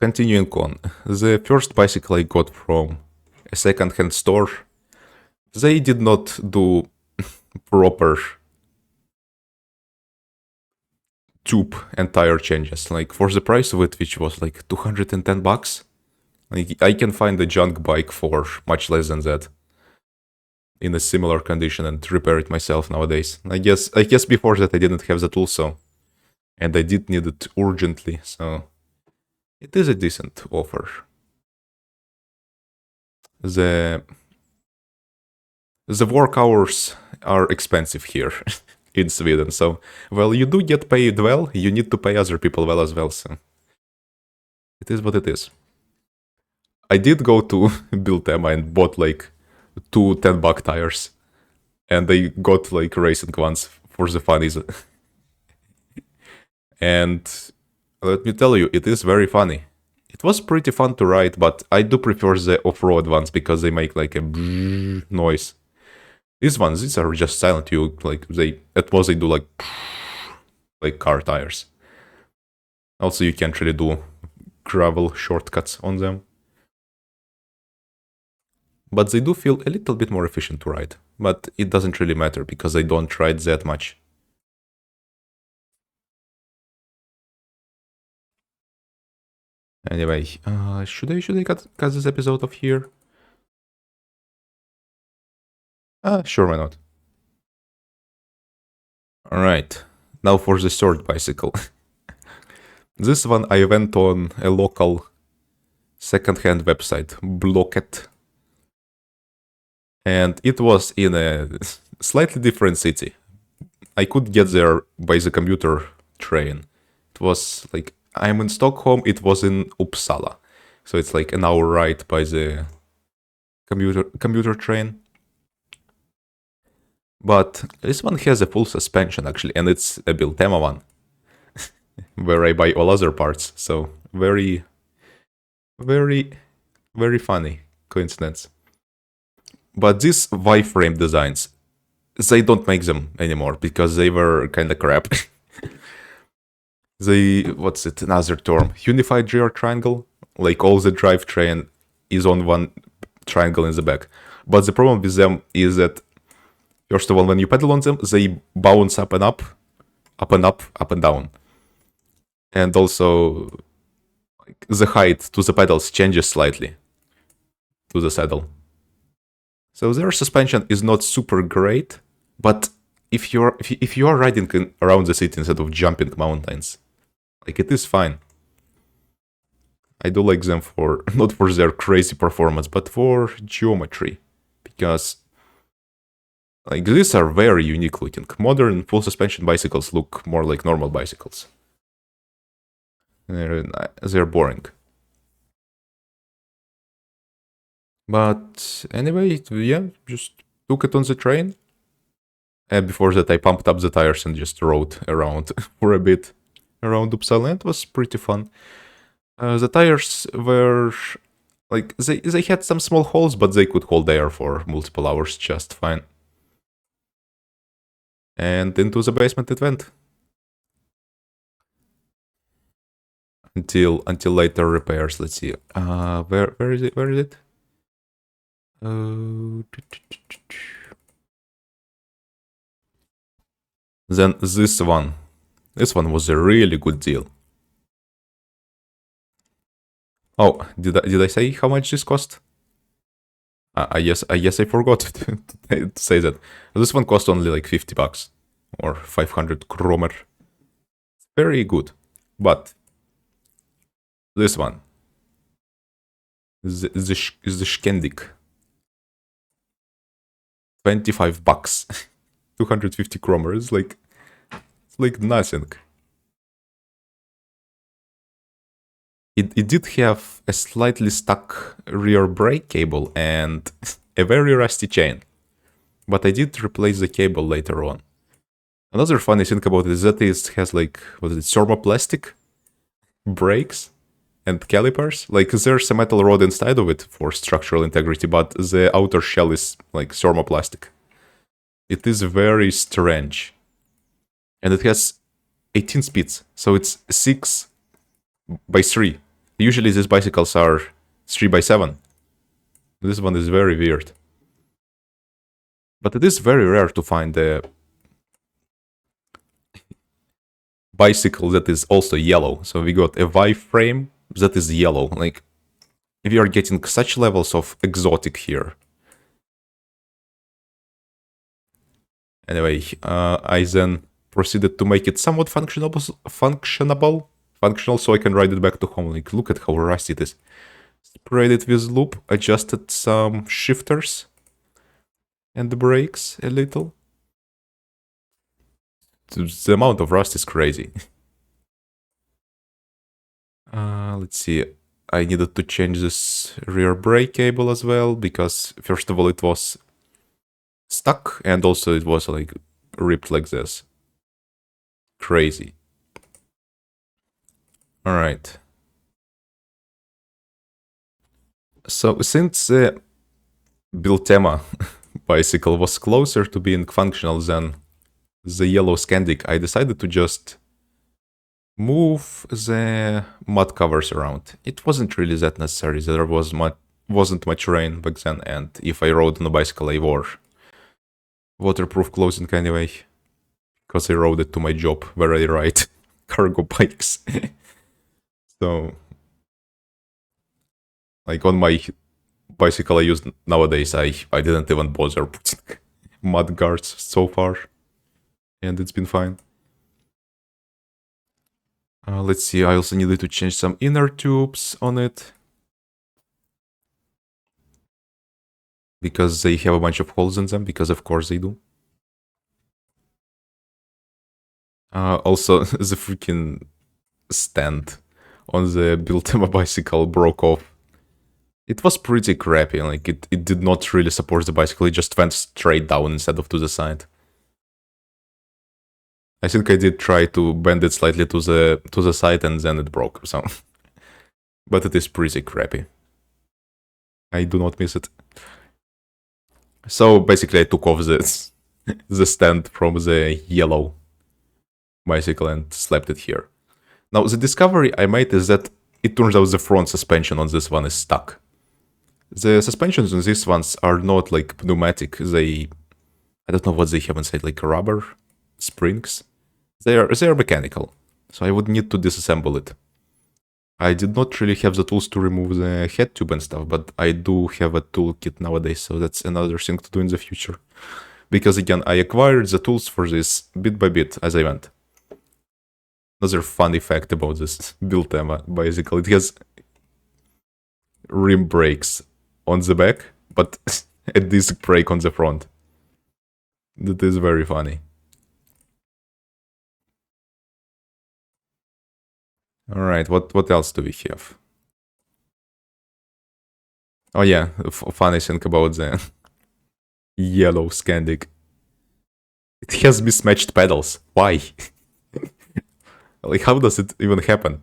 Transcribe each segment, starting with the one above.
continuing on, the first bicycle I got from a second-hand store, they did not do proper tube and tire changes. Like, for the price of it, which was like $210, like, I can find a junk bike for much less than that in a similar condition and repair it myself nowadays. I guess before that I didn't have the tool, so, and I did need it urgently, so it is a decent offer. The work hours are expensive here in Sweden, so, well, you do get paid well, you need to pay other people well as well, so it is what it is. I did go to Biltema and bought like two $10 tires, and they got like racing ones for the funnies. And let me tell you, it is very funny. It was pretty fun to ride, but I do prefer the off-road ones because they make like a noise. These are just silent. You like they do like car tires. Also, you can't really do gravel shortcuts on them. But they do feel a little bit more efficient to ride. But it doesn't really matter because I don't ride that much. Anyway, should I cut this episode off here? Sure, why not? Alright, now for the third bicycle. This one I went on a local second-hand website, Blocket. And it was in a slightly different city. I could get there by the commuter train. It was like, I'm in Stockholm, it was in Uppsala. So it's like an hour ride by the commuter train. But this one has a full suspension actually, and it's a Biltema one. Where I buy all other parts. So very, very, very funny coincidence. But these Y-frame designs, they don't make them anymore because they were kinda crap. What's it, another term? Unified rear triangle? Like all the drivetrain is on one triangle in the back. But the problem with them is that, first of all, when you pedal on them, they bounce up and up, up and up, up and down. And also, like, the height to the pedals changes slightly to the saddle. So their suspension is not super great, but if you are riding around the city instead of jumping mountains, like, it is fine. I do like them for not for their crazy performance, but for geometry, because like these are very unique looking. Modern full suspension bicycles look more like normal bicycles. They're boring. But anyway, yeah, just took it on the train. And before that, I pumped up the tires and just rode around for a bit around Uppsala. It was pretty fun. The tires were like they had some small holes, but they could hold air for multiple hours just fine. And into the basement it went. Until later repairs. Let's see. Where is it? Where is it? Then this one. This one was a really good deal. Oh, did I say how much this cost? I guess I forgot to say that. This one cost only like $50 or 500 kroner. Very good. But this one is the Skendik. $25. 250 kroner. It's like nothing. It did have a slightly stuck rear brake cable and a very rusty chain. But I did replace the cable later on. Another funny thing about it is that it has like, what is it, thermoplastic brakes and calipers. Like there's a metal rod inside of it for structural integrity, but the outer shell is like thermoplastic. It is very strange. And it has 18 speeds, so it's 6 by 3. Usually these bicycles are 3x7. This one is very weird. But it is very rare to find a bicycle that is also yellow. So we got a Y frame that is yellow. Like, if you are getting such levels of exotic here. Anyway, I then proceeded to make it somewhat functional, so I can ride it back to home. Like, look at how rusty it is. Sprayed it with lube, adjusted some shifters and the brakes a little. The amount of rust is crazy. Let's see. I needed to change this rear brake cable as well, because first of all it was stuck, and also it was like ripped like this. Crazy. Alright. So since the Biltema bicycle was closer to being functional than the yellow Scandic, I decided to just move the mud covers around. It wasn't really that necessary. There wasn't much rain back then, and if I rode on a bicycle, I wore waterproof clothing anyway, because I rode it to my job where I ride cargo bikes. So, like on my bicycle I use nowadays, I didn't even bother putting mud guards so far, and it's been fine. Let's see, I also needed to change some inner tubes on it, because they have a bunch of holes in them, because of course they do. Also, the freaking stand on the Biltema bicycle broke off. It was pretty crappy, like it did not really support the bicycle, it just went straight down instead of to the side. I think I did try to bend it slightly to the side and then it broke, so... But it is pretty crappy. I do not miss it. So basically I took off the stand from the yellow bicycle and slapped it here. Now the discovery I made is that it turns out the front suspension on this one is stuck. The suspensions on these ones are not like pneumatic, I don't know what they have inside, like rubber springs. They are mechanical, so I would need to disassemble it. I did not really have the tools to remove the head tube and stuff, but I do have a toolkit nowadays, so that's another thing to do in the future. Because again, I acquired the tools for this bit by bit as I went. Another funny fact about this Biltema bicycle, it has rim brakes on the back, but a disc brake on the front. That is very funny. Alright, what else do we have? Oh yeah, funny thing about the yellow Scandic. It has mismatched pedals. Why? Like, how does it even happen?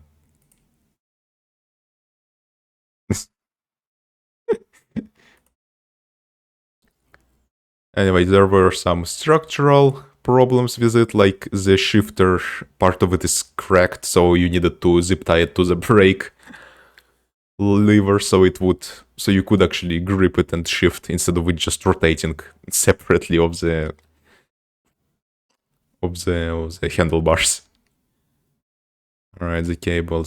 Anyway, there were some structural problems with it, like the shifter part of it is cracked, so you needed to zip tie it to the brake lever so you could actually grip it and shift instead of it just rotating separately of the handlebars. Alright, the cable.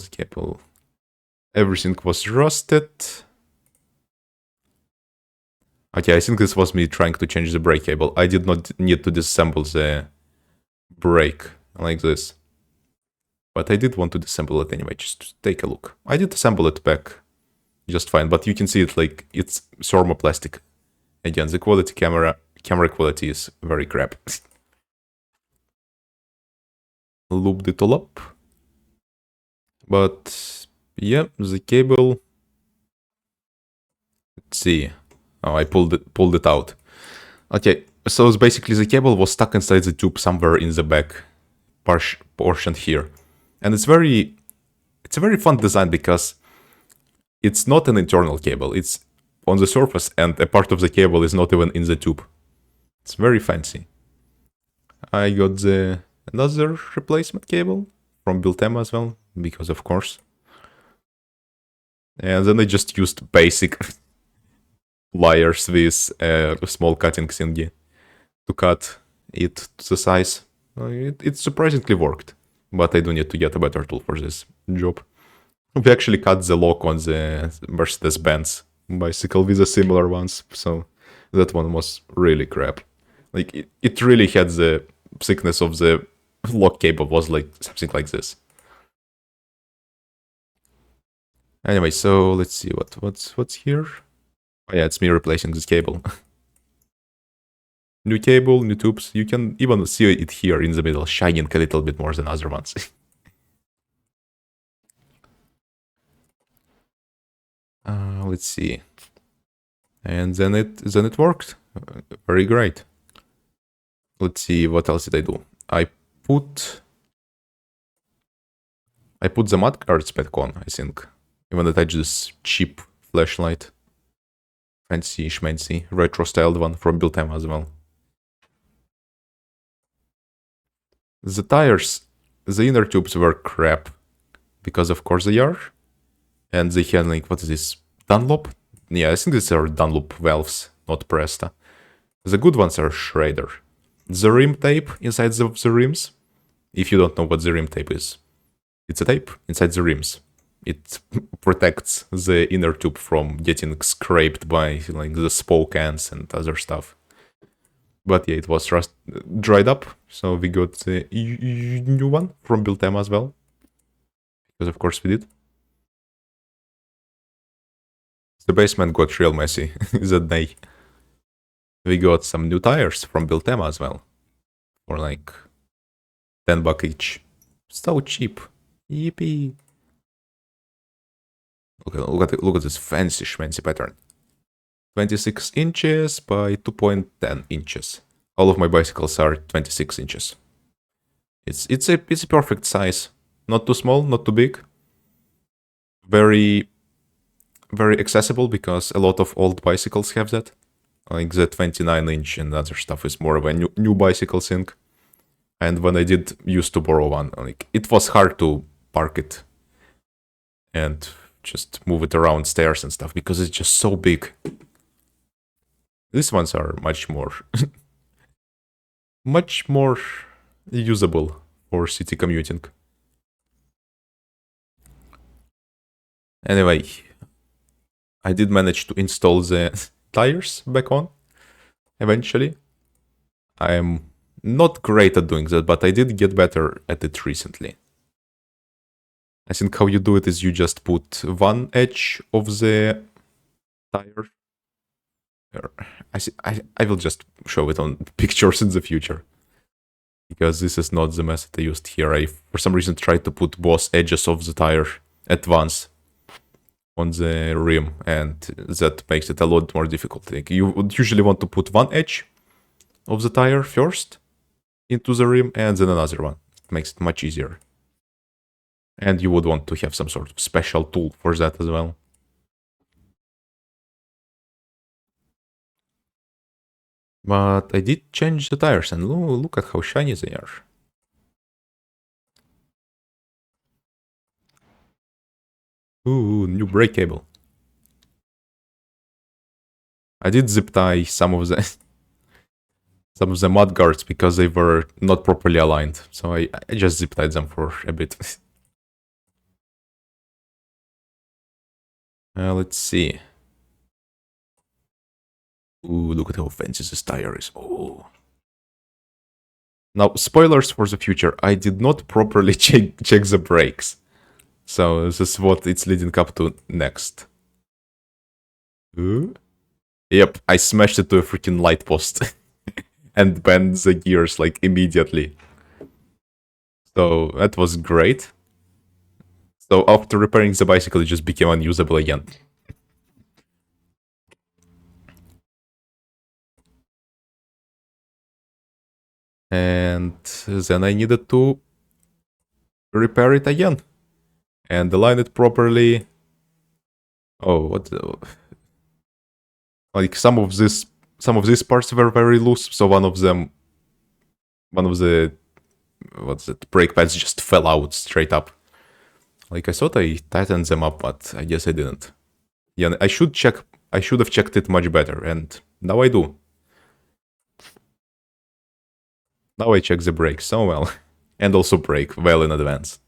Everything was rusted. Okay, I think this was me trying to change the brake cable. I did not need to disassemble the brake like this. But I did want to disassemble it anyway, just to take a look. I did assemble it back just fine, but you can see it like it's thermoplastic. Again, the camera quality is very crap. Looped it all up. But yeah, the cable. Let's see. Oh, I pulled it out. Okay, so basically the cable was stuck inside the tube somewhere in the back portion here. And it's a very fun design because it's not an internal cable, it's on the surface and a part of the cable is not even in the tube. It's very fancy. I got another replacement cable from Biltema as well, because of course. And then I just used basic pliers with a small cutting thingy to cut it to the size. It surprisingly worked, but I do need to get a better tool for this job. We actually cut the lock on the Mercedes-Benz bicycle with the similar ones, so that one was really crap. Like, it really had the thickness of the lock cable was like something like this. Anyway, so let's see what's here. Oh yeah, it's me replacing this cable. New cable, new tubes. You can even see it here in the middle, shining a little bit more than other ones. Let's see. And then it worked. Very great. Let's see, what else did I do? I put the mud guards back on, I think. Even attached this cheap flashlight. Fancy schmancy, retro-styled one from Build Time as well. The tires, the inner tubes were crap. Because of course they are. And they had like, what is this? Dunlop? Yeah, I think these are Dunlop valves, not Presta. The good ones are Schrader. The rim tape inside the rims. If you don't know what the rim tape is, it's a tape inside the rims. It protects the inner tube from getting scraped by like the spoke ends and other stuff. But yeah, it was dried up, so we got the new one from Build Time as well. Because of course we did. The basement got real messy that day. We got some new tires from Build Time as well. For like $10 each. So cheap. Yippee. Look at this fancy schmancy pattern. 26 inches by 2.10 inches. All of my bicycles are 26 inches. It's a perfect size. Not too small, not too big. Very, very accessible because a lot of old bicycles have that. Like the 29 inch and other stuff is more of a new bicycle thing. And when I did used to borrow one, like it was hard to park it and just move it around stairs and stuff because it's just so big. These ones are much more much more usable for city commuting. Anyway, I did manage to install the tires back on eventually. I am not great at doing that, but I did get better at it recently. I think how you do it is you just put one edge of the tire. I will just show it on pictures in the future. Because this is not the method I used here. I, for some reason, tried to put both edges of the tire at once on the rim, and that makes it a lot more difficult. Like, you would usually want to put one edge of the tire first into the rim, and then another one. It makes it much easier. And you would want to have some sort of special tool for that as well. But I did change the tires, and look at how shiny they are. Ooh, new brake cable. I did zip tie some of the mud guards because they were not properly aligned, so I just zip tied them for a bit. Let's see. Ooh, look at how fancy this tire is. Oh. Now, spoilers for the future. I did not properly check the brakes. So this is what it's leading up to next. Yep, I smashed it to a freaking light post. And bent the gears, like, immediately. So that was great. So after repairing the bicycle, it just became unusable again. And then I needed to repair it again. And align it properly. Oh, what the... Like, some of these parts were very loose, so one of the brake pads just fell out straight up. Like, I thought I tightened them up, but I guess I didn't. Yeah, I should check. I should have checked it much better, and now I do. Now I check the brakes so well, and also brake well in advance.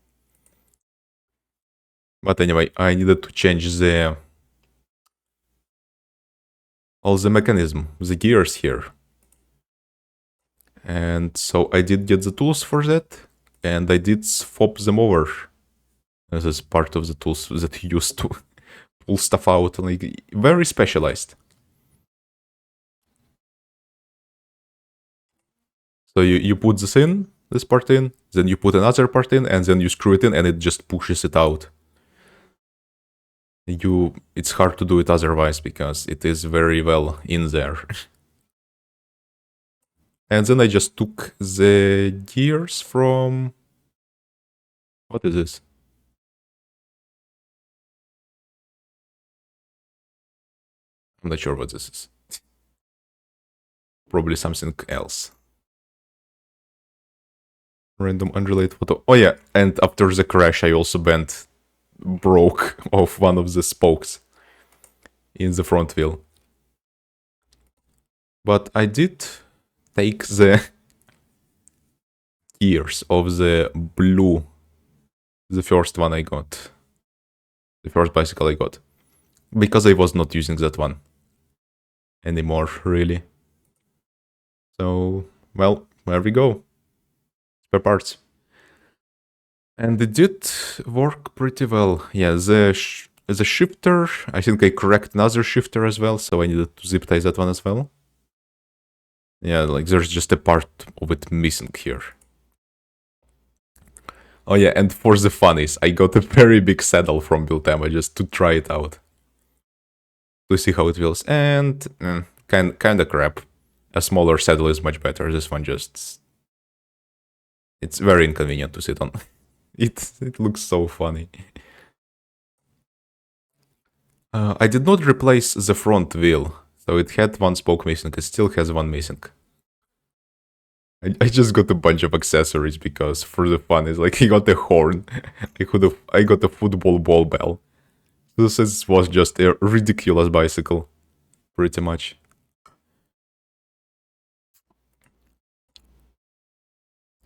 But anyway, I needed to change the all the mechanism, the gears here. And so I did get the tools for that, and I did swap them over. This is part of the tools that you used to pull stuff out, like very specialized. So you put this part in, then you put another part in, and then you screw it in, and it just pushes it out. It's hard to do it otherwise because it is very well in there. And then I just took the gears from... What is this? I'm not sure what this is. Probably something else. Random unrelated photo. Oh yeah, and after the crash I also broke off one of the spokes in the front wheel. But I did take the gears of the blue, the first one I got. The first bicycle I got. Because I was not using that one anymore, really. So, well, there we go. Spare parts. And it did work pretty well. Yeah, the shifter, I think I correct another shifter as well, so I needed to zip tie that one as well. Yeah, like there's just a part of it missing here. Oh yeah, and for the funnies, I got a very big saddle from Builtema just to try it out. To see how it feels, and kinda crap. A smaller saddle is much better, this one just... It's very inconvenient to sit on. It looks so funny. I did not replace the front wheel, so it had one spoke missing, it still has one missing. I just got a bunch of accessories because for the fun, it's like I got a horn, I got a football ball bell. This was just a ridiculous bicycle, pretty much.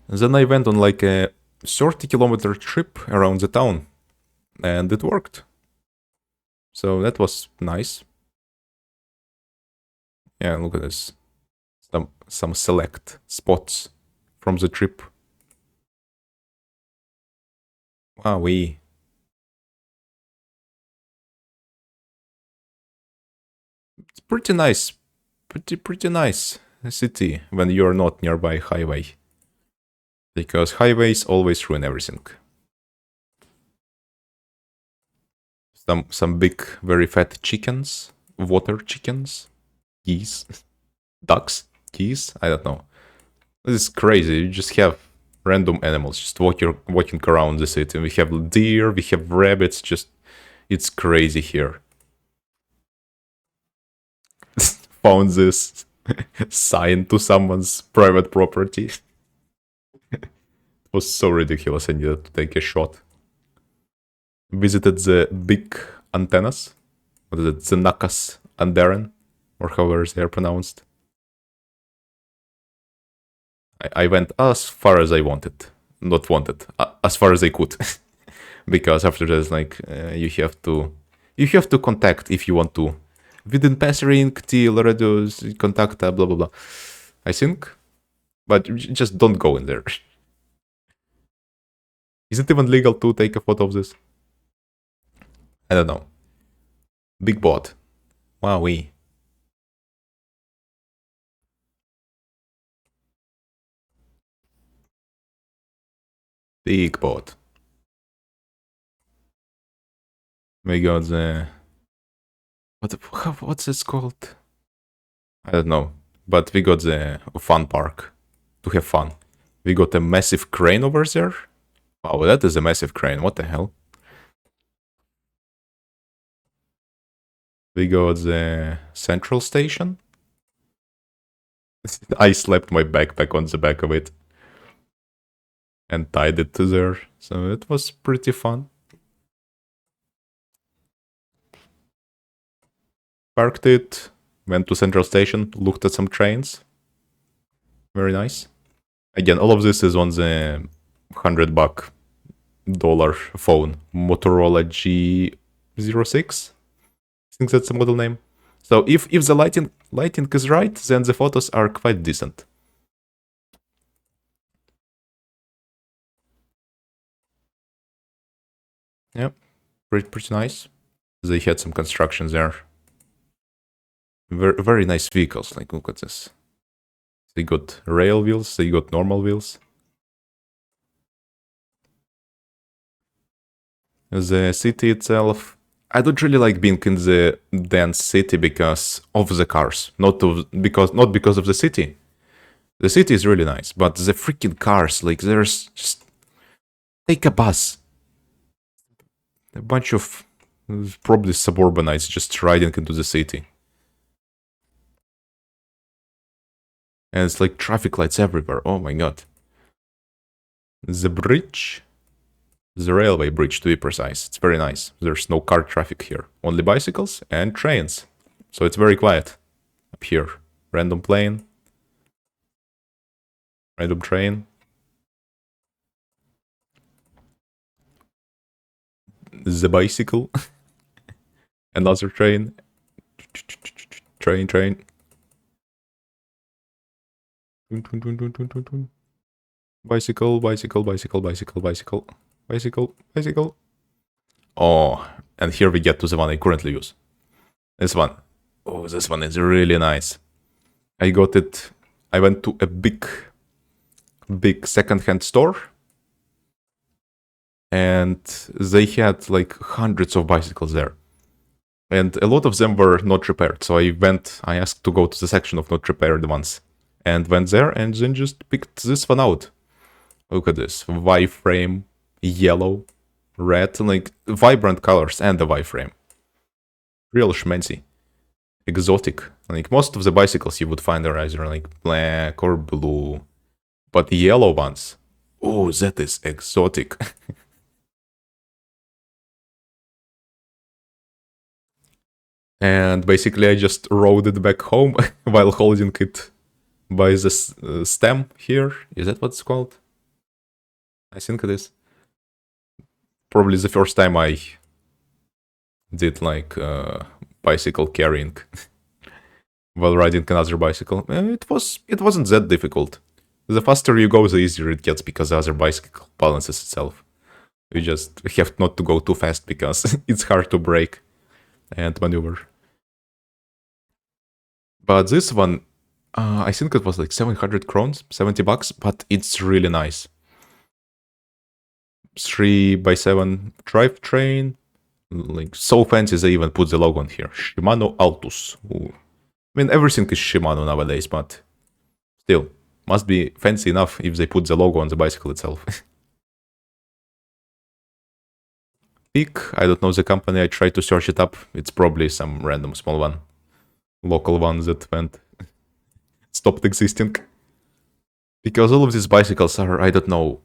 Then I went on like a 30-kilometer trip around the town, and it worked. So that was nice. Yeah, look at this. Some select spots from the trip. Wowee. It's pretty nice. Pretty nice city when you're not nearby highway. Because highways always ruin everything. Some big, very fat chickens. Water chickens. Geese. Ducks. Geese. I don't know. This is crazy. You just have random animals just walking around the city. We have deer, we have rabbits, just... It's crazy here. Found this sign to someone's private property. It was so ridiculous, I needed to take a shot. Visited the big antennas. What is it? The Nakas Andaren? Or however they are pronounced. I went as far as I wanted. Not wanted. As far as I could. Because after that, like, you have to contact if you want to. Within passing till radius contact blah blah blah. I think. But just don't go in there. Is it even legal to take a photo of this? I don't know. Big bot. Wowee. Big bot. We got the... What's this called? I don't know. But we got the fun park. To have fun. We got a massive crane over there. Wow, that is a massive crane. What the hell? We got the central station. I slapped my backpack on the back of it. And tied it to there. So it was pretty fun. parked it, went to Central Station, looked at some trains. Very nice. Again, all of this is on the $100 phone, Motorola G06. I think that's the model name. So if the lighting is right, then the photos are quite decent. Yeah, pretty nice. They had some construction there. Very nice vehicles. Like, look at this. They got rail wheels, they got normal wheels. The city itself, I don't really like being in the dense city because of the cars, not because of the city. The city is really nice, but the freaking cars, like there's just take a bus. A bunch of probably suburbanites just riding into the city. And it's like traffic lights everywhere. Oh my god. The bridge, the railway bridge to be precise, it's very nice. There's no car traffic here, only bicycles and trains. So it's very quiet up here. Random plane, random train. The bicycle, another train, train. Bicycle. Oh, and here we get to the one I currently use. This one. Oh, this one is really nice. I got it. I went to a big second-hand store. And they had like hundreds of bicycles there. And a lot of them were not repaired. So I asked to go to the section of not repaired ones. And went there and then just picked this one out. Look at this. Y-frame, yellow, red, like vibrant colors and the Y-frame. Real schmancy. Exotic. Like most of the bicycles you would find are either like black or blue. But the yellow ones, oh, that is exotic. And basically I just rode it back home while holding it by the stem here. Is that what it's called? I think it is. Probably the first time I did like bicycle carrying while riding another bicycle. It wasn't that difficult. The faster you go, the easier it gets because the other bicycle balances itself. You just have not to go too fast because it's hard to brake and maneuver. But this one, I think it was like 700 crowns, $70, but it's really nice. 3x7 drivetrain, like so fancy they even put the logo on here. Shimano Altus. Ooh. I mean, everything is Shimano nowadays, but still, must be fancy enough if they put the logo on the bicycle itself. Peak, I don't know the company, I tried to search it up. It's probably some random small one. Local one that stopped existing. Because all of these bicycles are, I don't know,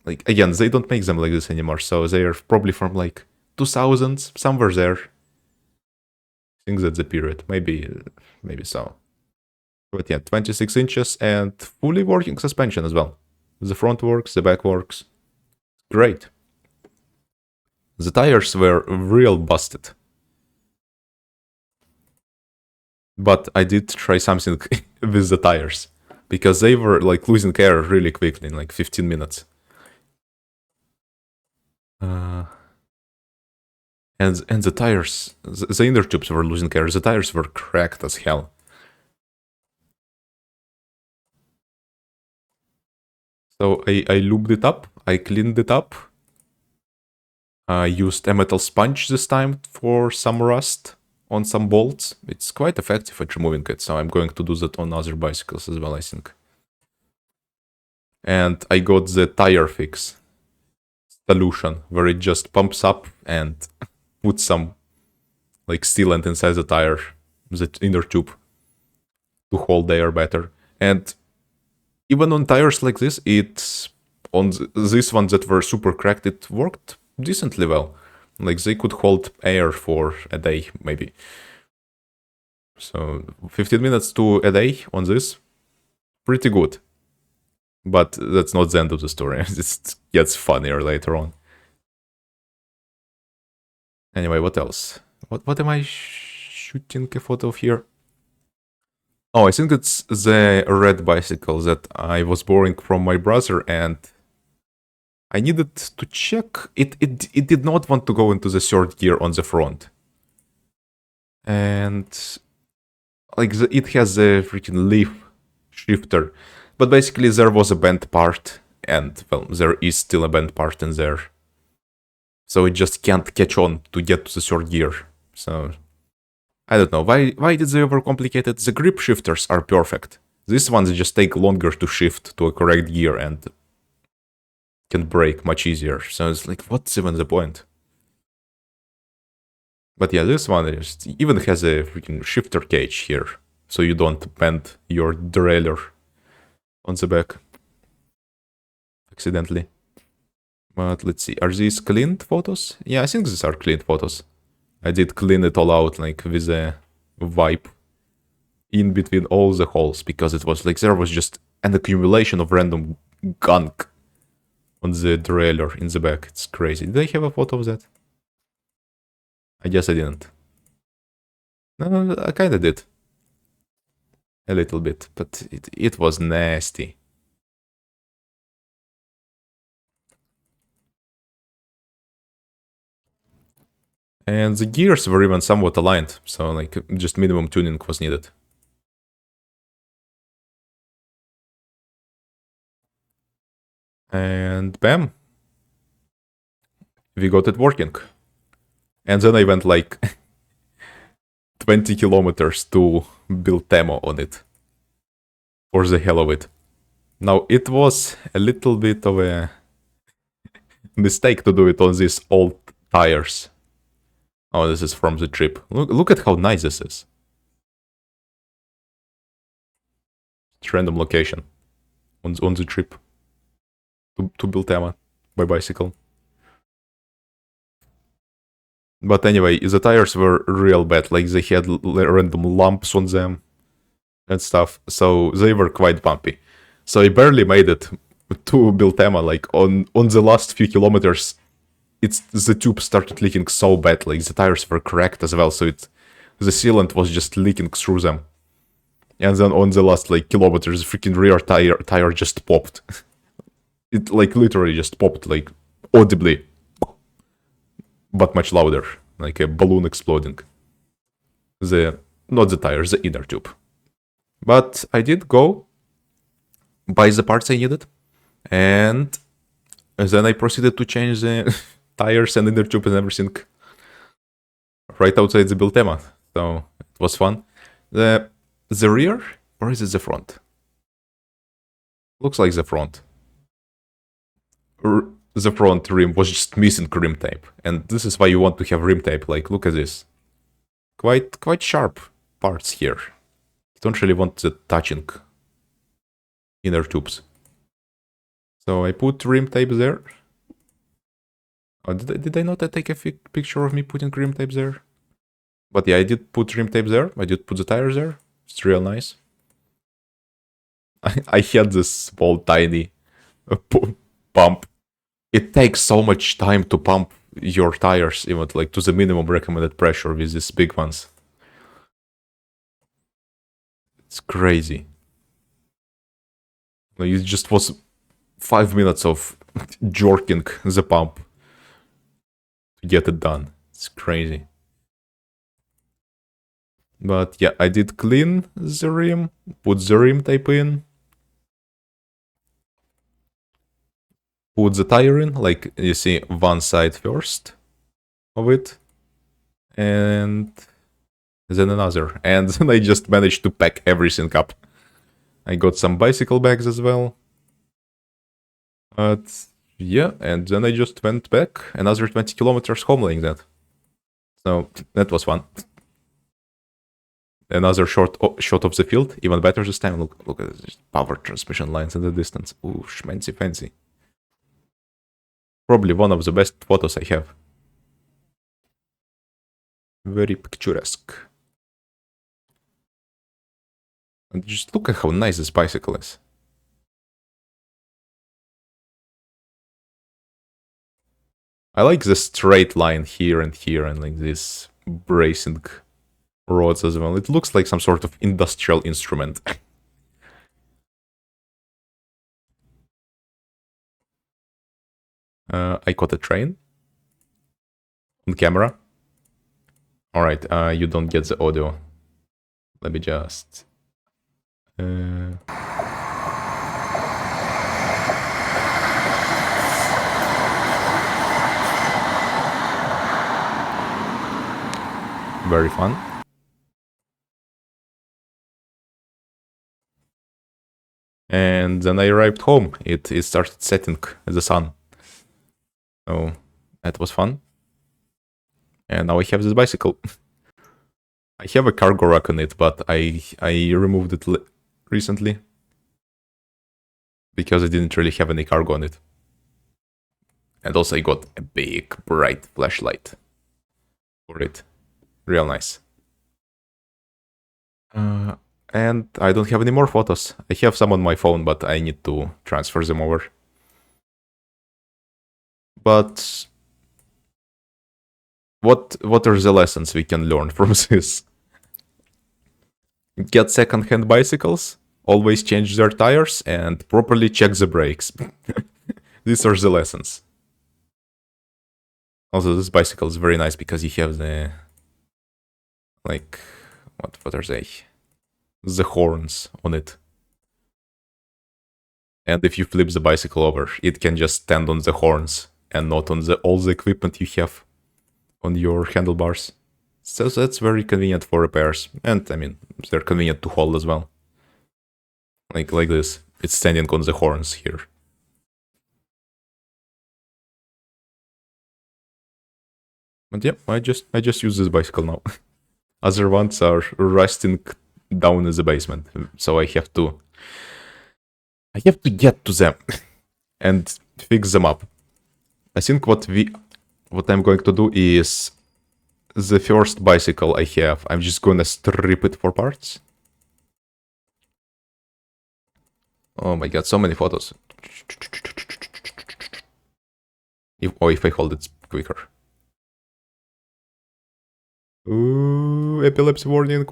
like, again, they don't make them like this anymore, so they are probably from like 2000s, somewhere there. I think that's the period, maybe so. But yeah, 26 inches and fully working suspension as well. The front works, the back works. Great. The tires were real busted. But I did try something with the tires. Because they were like losing air really quickly in like 15 minutes. And the tires, the inner tubes were losing air. The tires were cracked as hell. So I lubed it up, I cleaned it up. I used a metal sponge this time for some rust on some bolts. It's quite effective at removing it, so I'm going to do that on other bicycles as well, I think. And I got the tire fix solution, where it just pumps up and puts some like sealant inside the tire, the inner tube, to hold the air better. And even on tires like this, on this ones that were super cracked, it worked decently well. Like they could hold air for a day, maybe. So 15 minutes to a day on this, pretty good. But that's not the end of the story. It gets funnier later on. Anyway, what else? What am I shooting a photo of here? Oh, I think it's the red bicycle that I was borrowing from my brother, and I needed to check. It did not want to go into the third gear on the front. And like it has a freaking leaf shifter. But basically there was a bent part, and well, there is still a bent part in there. So it just can't catch on to get to the third gear. So I don't know. Why did they overcomplicate it? The grip shifters are perfect. These ones just take longer to shift to a correct gear and can break much easier. So it's like, what's even the point? But yeah, this one even has a freaking shifter cage here. So you don't bend your derailleur on the back accidentally. But let's see, are these cleaned photos? Yeah, I think these are cleaned photos. I did clean it all out, like with a wipe in between all the holes, because it was like there was just an accumulation of random gunk on the derailleur in the back. It's crazy. Did I have a photo of that? I guess I didn't. No, I kinda did. A little bit, but it was nasty. And the gears were even somewhat aligned, so like just minimum tuning was needed. And bam, we got it working. And then I went like 20 kilometers to build demo on it. For the hell of it. Now, it was a little bit of a mistake to do it on these old tires. Oh, this is from the trip. Look at how nice this is. It's random location on the trip to Biltema by bicycle. But anyway, the tires were real bad. Like they had random lumps on them and stuff. So they were quite bumpy. So I barely made it to Biltema. Like on the last few kilometers, the tube started leaking so bad. Like the tires were cracked as well. So the sealant was just leaking through them. And then on the last like kilometers, the freaking rear tire just popped. It like literally just popped like audibly, but much louder, like a balloon exploding. Not the tire, the inner tube. But I did go buy the parts I needed, and then I proceeded to change the tires and inner tube and everything right outside the Biltema. So it was fun. The rear, or is it the front? Looks like the front. The front rim was just missing rim tape, and this is why you want to have rim tape. Like, look at this, quite sharp parts here. You don't really want the touching inner tubes. So I put rim tape there. Oh, did I not take a picture of me putting rim tape there? But yeah, I did put rim tape there. I did put the tires there. It's real nice. I had this small, tiny pump. It takes so much time to pump your tires, even like to the minimum recommended pressure with these big ones. It's crazy. Like, it just was 5 minutes of jerking the pump to get it done. It's crazy. But yeah, I did clean the rim, put the rim tape in, put the tire in, like you see one side first of it, and then another. And then I just managed to pack everything up. I got some bicycle bags as well. But yeah, and then I just went back another 20 kilometers home like that. So that was fun. Another shot of the field, even better this time. Look at this power transmission lines in the distance. Ooh, schmancy fancy. Probably one of the best photos I have. Very picturesque. And just look at how nice this bicycle is. I like the straight line here and like this bracing rods as well. It looks like some sort of industrial instrument. I caught a train on camera. Alright, you don't get the audio. Let me just... Very fun. And then I arrived home. It started setting the sun. So that was fun. And now I have this bicycle. I have a cargo rack on it, but I removed it recently. Because I didn't really have any cargo on it. And also I got a big, bright flashlight for it. Real nice. And I don't have any more photos. I have some on my phone, but I need to transfer them over. But what are the lessons we can learn from this? Get second-hand bicycles, always change their tires, and properly check the brakes. These are the lessons. Also, this bicycle is very nice because you have the... like... what are they? The horns on it. And if you flip the bicycle over, it can just stand on the horns and not on all the equipment you have on your handlebars. So that's very convenient for repairs. And I mean, they're convenient to hold as well. Like this. It's standing on the horns here. But yeah, I just use this bicycle now. Other ones are rusting down in the basement, so I have to get to them and fix them up. I think what I'm going to do is the first bicycle I have, I'm just gonna strip it for parts. Oh my god, so many photos. If I hold it quicker. Ooh, epilepsy warning.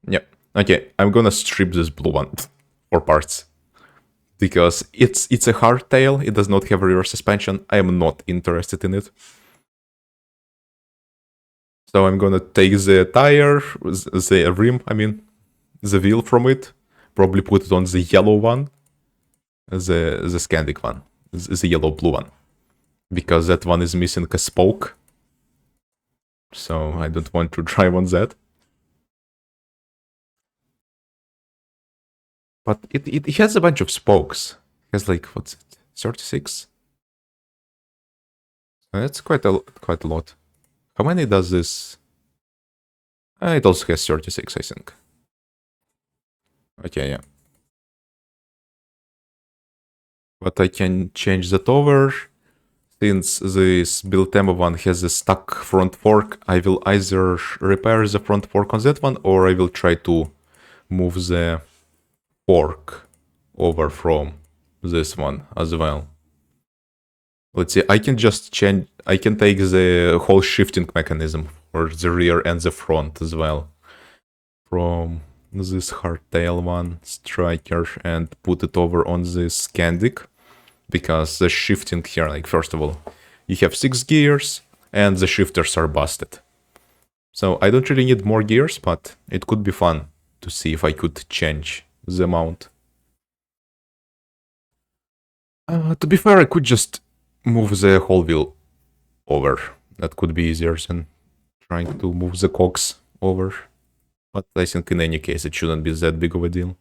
Yeah, okay, I'm gonna strip this blue one for parts. Because it's a hardtail, it does not have rear suspension, I am not interested in it. So I'm gonna take the tire, the rim, I mean, the wheel from it, probably put it on the yellow one, the Scandic one, the yellow-blue one, because that one is missing a spoke, so I don't want to drive on that. But it has a bunch of spokes. It has like, what's it, 36? That's quite a lot. How many does this? It also has 36, I think. Okay, yeah. But I can change that over. Since this Biltema one has a stuck front fork, I will either repair the front fork on that one, or I will try to move the fork over from this one as well. Let's see, I can just change, I can take the whole shifting mechanism for the rear and the front as well. From this hardtail one, Striker, and put it over on this Scandic. Because the shifting here, like, first of all, you have 6 gears, and the shifters are busted. So I don't really need more gears, but it could be fun to see if I could change the mount. To be fair, I could just move the whole wheel over. That could be easier than trying to move the cogs over. But I think in any case it shouldn't be that big of a deal.